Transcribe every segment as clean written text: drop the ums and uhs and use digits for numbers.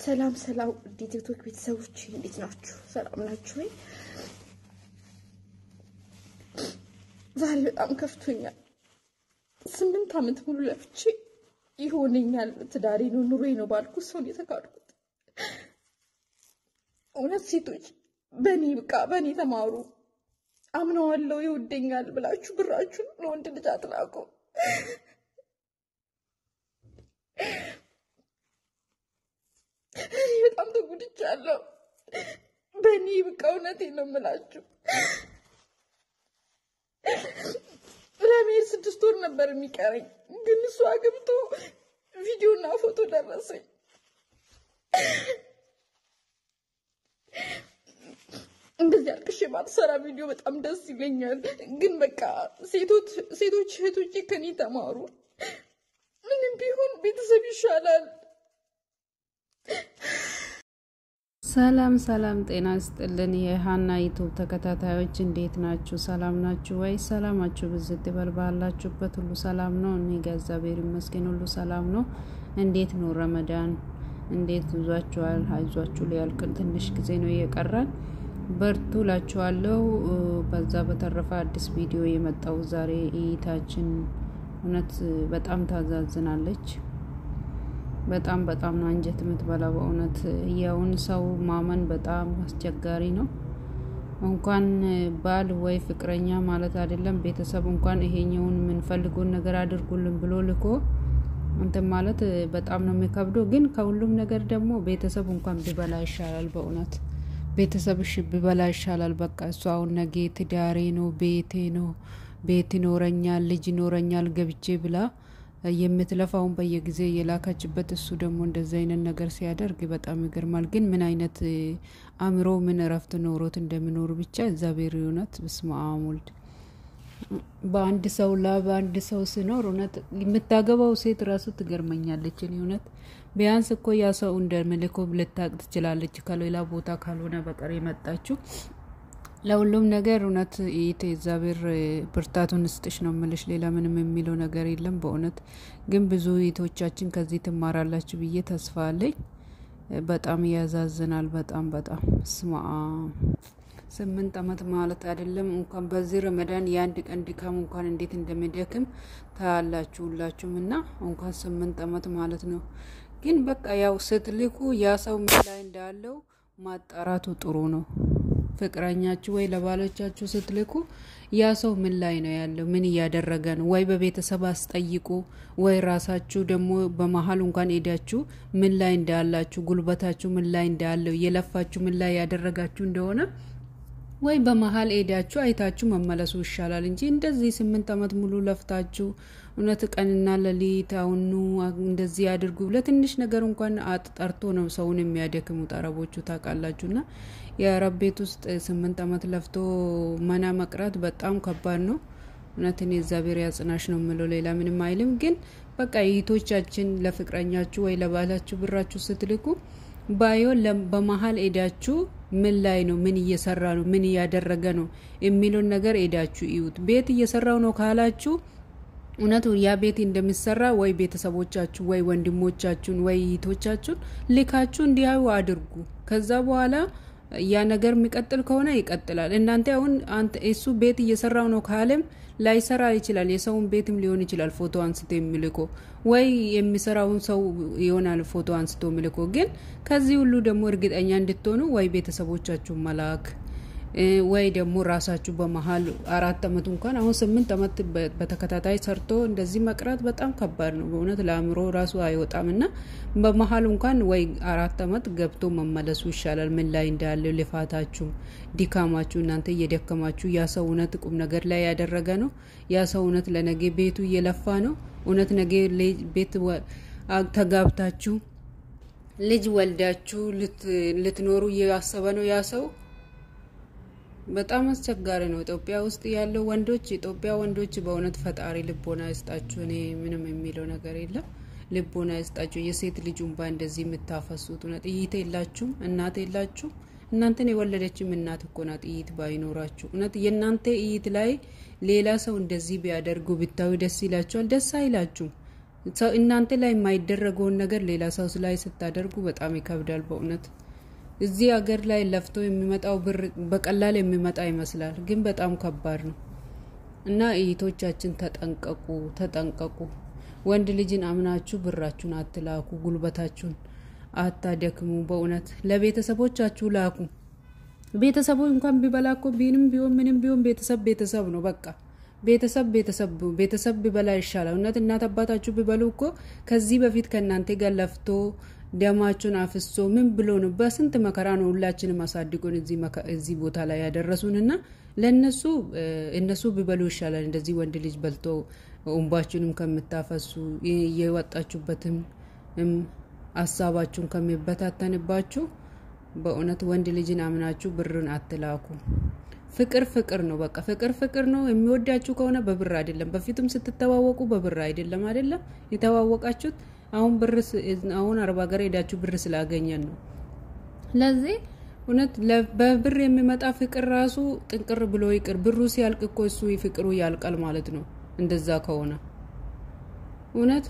ሰላም ሰላም ቲክቶክ ቤተሰቦች እንዴት ናችሁ? ሰላም ናችሁ ወይ? ዛሬ በጣም ከፍቶኛል። 8 አመት ሙሉ ለፍቼ ይሆነኛል ትዳሬ ነው ኑሮዬ ነው ባልኩ ሰው የተካድኩት። እውነት ሴቶች በኔ በቃ በኔ ተማሩ አምነዋለሁ ይወደኛል ብላችሁ ብራችሁን ለወንድ ልጅ አትላቁ። በጣም ተጎድቻለሁ። በኔ በቃ እውነቴን ነው የምላችሁ። ለመሄድ 6 ወር ነበር የሚቀረኝ፣ ግን እሱ አግብቶ ቪዲዮና ፎቶ ደረሰኝ። እንደዚህ አልቅሼ ማትሰራ ቪዲዮ በጣም ደስ ይለኛል፣ ግን በቃ ሴቶች እህቶቼ ከኔ ተማሩ። ምንም ቢሆን ቤተሰብ ይሻላል። ሰላም ጤና ይስጥልን የሃና ዩቲዩብ ተከታታዮች እንዴት ናችሁ? ሰላም ናችሁ ወይ? ሰላማችሁ ብዝት ይበልባላችሁበት ሁሉ ሰላም ነው። እኔ እግዚአብሔር ይመስገን ሁሉ ሰላም ነው። እንዴት ነው ረመዳን? እንዴት ይዟችኋል? አይዟችሁ ሊያልቅ ትንሽ ጊዜ ነው የቀረን። በርቱ ላችኋለሁ። በዛ በተረፈ አዲስ ቪዲዮ የመጣው ዛሬ እይታችን እውነት በጣም ታዛዝናለች። በጣም ነው አንጀት የምትበላው በእውነት። ያውን ሰው ማመን በጣም አስቸጋሪ ነው። እንኳን ባል ወይ ፍቅረኛ ማለት አይደለም ቤተሰብ እንኳን ይሄኛውን ምን ፈልጎን ነገር አድርጉልን ብሎ ልኮ እንት ማለት በጣም ነው የሚከብደው። ግን ከሁሉም ነገር ደግሞ ቤተሰብ እንኳን ቢበላ ይሻላል በእውነት። ቤተሰብሽ ቢበላ ይሻላል። በቃ እሱ አሁን ነገ ትዳሬ ነው ቤት ይኖረኛል ልጅ ይኖረኛል ገብቼ ብላ የምትለፋውን በየጊዜ የላካችበት እሱ ደግሞ እንደዚህ አይነት ነገር ሲያደርግ በጣም ይገርማል። ግን ምን አይነት አምሮ ምን ረፍት ኖሮት እንደሚኖር ብቻ እግዚአብሔር እውነት በስመአብ ወልድ በአንድ ሰው ሲኖር እውነት የምታገባው ሴት ራሱ ትገርመኛለች። እውነት ቢያንስ እኮ ያ ሰው እንደምልኮ ልታቅ ትችላለች ከሌላ ቦታ ካልሆነ በቀር የመጣችው። ለሁሉም ነገር እውነት እግዚአብሔር ብርታቱን ስጥሽ ነው የምልሽ። ሌላ ምንም የሚለው ነገር የለም በእውነት። ግን ብዙ እህቶቻችን ከዚህ ትማራላችሁ ብዬ ተስፋ አለኝ። በጣም ያዛዝናል። በጣም ስማ 8 አመት ማለት አይደለም እንኳን በዚህ ረመዳን የአንድ ቀን ድካም እንኳን እንዴት እንደሚደክም ታያላችሁ ሁላችሁም። እና እንኳን 8 አመት ማለት ነው። ግን በቃ ያው ስትልኩ ያ ሰው ምን ላይ እንዳለው ማጣራቱ ጥሩ ነው። ፍቅረኛችሁ ወይ ለባሎቻችሁ ስትልኩ ያ ሰው ምን ላይ ነው ያለው ምን ያደረገ ነው ወይ በቤተሰብ አስጠይቁ። ወይ ራሳችሁ ደግሞ በመሃል እንኳን ሄዳችሁ ምን ላይ እንዳላችሁ ጉልበታችሁ ምን ላይ እንዳለው የለፋችሁ ምን ላይ ያደረጋችሁ እንደሆነ ወይ በመሃል ሄዳችሁ አይታችሁ መመለሱ ይሻላል እንጂ እንደዚህ 8 አመት ሙሉ ለፍታችሁ እውነት ቀንና ለሊት አሁን እንደዚህ ያድርጉ ለትንሽ ነገር እንኳን አጥጣርቶ ነው ሰውን የሚያደክሙ አረቦቹ ታውቃላችሁና። የአረብ ቤት ውስጥ 8 አመት ለፍቶ መና መቅራት በጣም ከባድ ነው። እውነት እኔ እግዚአብሔር ያጽናሽ ነው የምለው ሌላ ምንም አይልም። ግን በቃ እህቶቻችን ለፍቅረኛችሁ ወይ ለባላችሁ ብራችሁ ስትልኩ ባይሆን በመሃል ሄዳችሁ ምን ላይ ነው ምን እየሰራ ነው ምን ያደረገ ነው የሚሉን ነገር ሄዳችሁ ይዩት። ቤት እየሰራው ነው ካላችሁ እውነቱ ያ ቤት እንደሚሰራ ወይ ቤተሰቦቻችሁ ወይ ወንድሞቻችሁን ወይ እህቶቻችሁን ልካችሁ እንዲያዩ አድርጉ። ከዛ በኋላ ያ ነገር የሚቀጥል ከሆነ ይቀጥላል። እናንተ አሁን እሱ ቤት እየሰራው ነው ካለም ላይሰራ ይችላል። የሰውን ቤትም ሊሆን ይችላል ፎቶ አንስቶ የሚልኮ ወይ የሚሰራውን ሰው ይሆናል ፎቶ አንስቶ የሚልኮ። ግን ከዚህ ሁሉ ደግሞ እርግጠኛ እንድትሆኑ ወይ ቤተሰቦቻችሁ መላክ ወይ ደግሞ ራሳችሁ በመሃል 4 አመት እንኳን አሁን 8 አመት በተከታታይ ሰርቶ እንደዚህ መቅራት በጣም ከባድ ነው በእውነት። ለአእምሮ ራሱ አይወጣምና በመሃል እንኳን ወይ 4 አመት ገብቶ መመለሱ ይሻላል። ምን ላይ እንዳለ ልፋታችሁ ድካማችሁ እናንተ እየደከማችሁ ያ ሰው እውነት ቁም ነገር ላይ ያደረገ ነው። ያ ሰው እውነት ለነገ ቤቱ እየለፋ ነው። እውነት ነገ ቤት ተጋብታችሁ ልጅ ወልዳችሁ ልትኖሩ ያሰበ ነው ያ ሰው። በጣም አስቸጋሪ ነው። ኢትዮጵያ ውስጥ ያለው ኢትዮጵያ ወንዶች በእውነት ፈጣሪ ልቦና ይስጣችሁ። እኔ ምንም የሚለው ነገር የለም። ልቦና ይስጣችሁ። የሴት ልጅ እንባ እንደዚህ የምታፈሱት እውነት እይት የላችሁ እናት የላችሁ። እናንተን የወለደችም እናት እኮ ናት። እይት ባይኖራችሁ እውነት የእናንተ እይት ላይ ሌላ ሰው እንደዚህ ቢያደርጉ ብታዩ ደስ ይላችኋል? ደስ አይላችሁ? ሰው እናንተ ላይ የማይደረገውን ነገር ሌላ ሰው ላይ ስታደርጉ በጣም ይከብዳል በእውነት። እዚህ ሀገር ላይ ለፍቶ የሚመጣው ብር በቀላል የሚመጣ ይመስላል፣ ግን በጣም ከባድ ነው እና እህቶቻችን ተጠንቀቁ። ወንድ ልጅን አምናችሁ ብራችሁን አትላኩ፣ ጉልበታችሁን አታደክሙ። በእውነት ለቤተሰቦቻችሁ ላኩ። ቤተሰቡ እንኳን ቢበላኮ ምንም ቢሆን ቤተሰብ ነው በቃ። ቤተሰብ ቢበላ ይሻላል። እናት አባታችሁ ቢበሉ እኮ ከዚህ በፊት ከናንተ ጋር ለፍቶ ደማችሁን አፍሶ ምን ብሎ ነው በስንት መከራ ነው ሁላችንም አሳድጎን እዚህ ቦታ ላይ ያደረሱንና እነሱ ቢበሉ ይሻላል። እንደዚህ ወንድ ልጅ በልቶ እንባችሁንም ከምታፈሱ የወጣችሁበትም ሐሳባችሁን ከሚበታተንባችሁ በእውነት ወንድ ልጅን አምናችሁ ብርን አትላኩ። ፍቅር ነው በቃ። ፍቅር ነው። የሚወዳችሁ ከሆነ በብር አይደለም። በፊትም ስትተዋወቁ በብር አይደለም የተዋወቃችሁት። አሁን 40 ሀገር ሄዳችሁ ብር ስላገኘን ነው። ለዚህ እውነት በብር የሚመጣ ፍቅር ራሱ ጥንቅር ብሎ ይቅር። ብሩ ሲያልቅ እኮ እሱ ፍቅሩ ያልቃል ማለት ነው። እንደዛ ከሆነ እውነት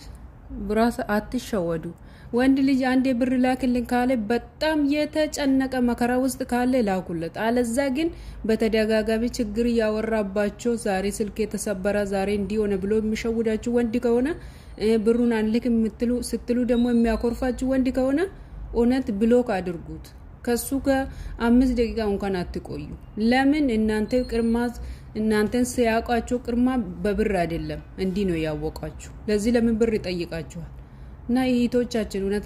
ብራስ አትሸወዱ። ወንድ ልጅ አንዴ ብር ላክልን ካለ በጣም የተጨነቀ መከራ ውስጥ ካለ ላኩለት። አለዛ ግን በተደጋጋሚ ችግር ያወራባቸው ዛሬ ስልክ የተሰበረ ዛሬ እንዲሆነ ብሎ የሚሸውዳችሁ ወንድ ከሆነ ብሩን አንልክ ስትሉ ደግሞ የሚያኮርፋችሁ ወንድ ከሆነ እውነት ብሎክ አድርጉት። ከሱ ጋር 5 ደቂቃ እንኳን አትቆዩ። ለምን እናንተን ሲያውቃችሁ ቅርማ በብር አይደለም እንዲህ ነው ያወቃችሁ። ለዚህ ለምን ብር ይጠይቃችኋል? እና እህቶቻችን እውነት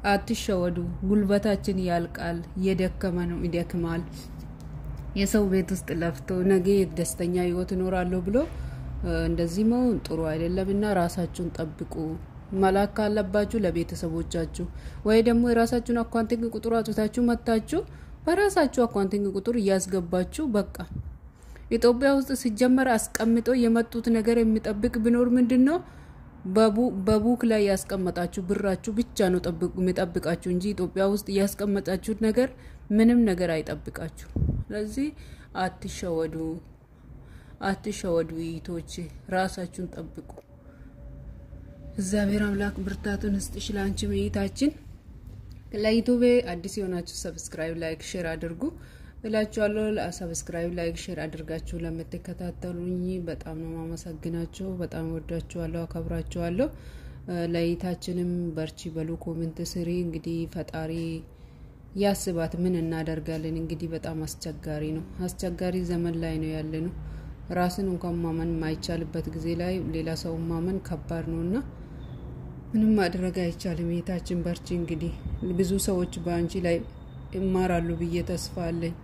አትሸወዱ። ጉልበታችን ያልቃል። የደከመ ነው ይደክማል። የሰው ቤት ውስጥ ለፍቶ ነገ ደስተኛ ህይወት እኖራለሁ ብሎ እንደዚህ መሆን ጥሩ አይደለምና ራሳችሁን ጠብቁ። መላክ ካለባችሁ ለቤተሰቦቻችሁ ወይ ደግሞ የራሳችሁን አካውንቲንግ ቁጥር አውጥታችሁ መታችሁ በራሳችሁ አካውንቲንግ ቁጥር እያስገባችሁ በቃ። ኢትዮጵያ ውስጥ ሲጀመር አስቀምጦ የመጡት ነገር የሚጠብቅ ቢኖር ምንድነው በቡክ ላይ ያስቀመጣችሁ ብራችሁ ብቻ ነው የሚጠብቃችሁ እንጂ ኢትዮጵያ ውስጥ ያስቀመጣችሁት ነገር ምንም ነገር አይጠብቃችሁ። ስለዚህ አትሸወዱ እህቶቼ፣ ራሳችሁን ጠብቁ። እግዚአብሔር አምላክ ብርታቱን ይስጥሽ ላንቺ እህታችን። ለዩቲዩብ አዲስ የሆናችሁ ሰብስክራይብ፣ ላይክ፣ ሼር አድርጉ እላችኋለሁ። ሰብስክራይብ፣ ላይክ፣ ሼር አድርጋችሁ ለምትከታተሉኝ በጣም ነው ማመሰግናችሁ። በጣም ወዳችኋለሁ፣ አከብራችኋለሁ። ለይታችንም በርቺ በሉ፣ ኮሜንት ስሪ። እንግዲህ ፈጣሪ ያስባት ምን እናደርጋለን። እንግዲህ በጣም አስቸጋሪ ዘመን ላይ ነው ያለነው። ራስን እንኳን ማመን ማይቻልበት ጊዜ ላይ ሌላ ሰው ማመን ከባድ ነውና ምንም ማድረግ አይቻልም። ይታችን በርቺ። እንግዲህ ብዙ ሰዎች ባንቺ ላይ ይማራሉ ብዬ ተስፋ አለኝ።